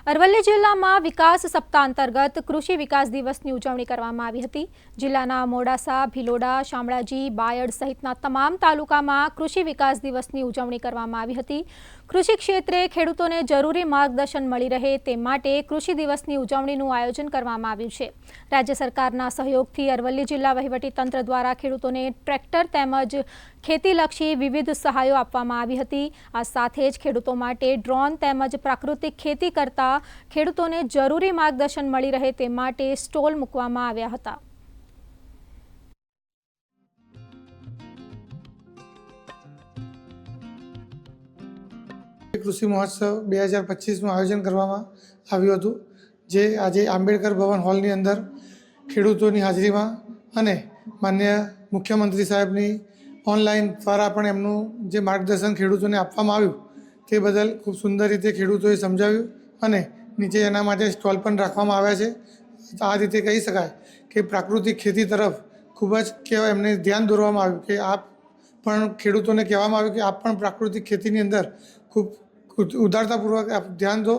અરવલ્લી જિલ્લામાં વિકાસ સપ્તાહ અંતર્ગત કૃષિ વિકાસ દિવસની ઉજવણી કરવામાં આવી હતી। જિલ્લાના મોડાસા, ભિલોડા, શામળાજી, બાયડ સહિતના તમામ તાલુકામાં કૃષિ વિકાસ દિવસની ઉજવણી કરવામાં આવી હતી। કૃષિ ક્ષેત્રે ખેડૂતોને જરૂરી માર્ગદર્શન મળી રહે તે માટે કૃષિ દિવસની ઉજવણીનું આયોજન કરવામાં આવ્યું છે। રાજ્ય સરકારના સહયોગથી અરવલ્લી જિલ્લા વહીવટીતંત્ર દ્વારા ખેડૂતોને ટ્રેક્ટર તેમજ ખેતીલક્ષી વિવિધ સહાયો આપવામાં આવી હતી। આ સાથે જ ખેડૂતો માટે ડ્રોન તેમજ પ્રાકૃતિક ખેતી કરતા ખેડૂતોને જરૂરી માર્ગદર્શન મળી રહે તે માટે સ્ટોલ મૂકવામાં આવ્યા હતા। કૃષિ મહોત્સવ 2025નું આયોજન કરવામાં આવ્યું હતું, જે આજે આંબેડકર ભવન હોલની અંદર ખેડૂતોની હાજરીમાં અને માનનીય મુખ્યમંત્રી સાહેબની ઓનલાઈન દ્વારા પણ એમનું જે માર્ગદર્શન ખેડૂતોને આપવામાં આવ્યું તે બદલ ખૂબ સુંદર રીતે ખેડૂતોએ સમજાવ્યું અને નીચે એના માટે સ્ટોલ પણ રાખવામાં આવ્યા છે। આ રીતે કહી શકાય કે પ્રાકૃતિક ખેતી તરફ ખૂબ જ કહેવાય એમને ધ્યાન દોરવામાં આવ્યું કે આપ પણ ખેડૂતોને કહેવામાં આવ્યું કે આપ પણ પ્રાકૃતિક ખેતીની અંદર ખૂબ ઉદારતાપૂર્વક આપ ધ્યાન દો।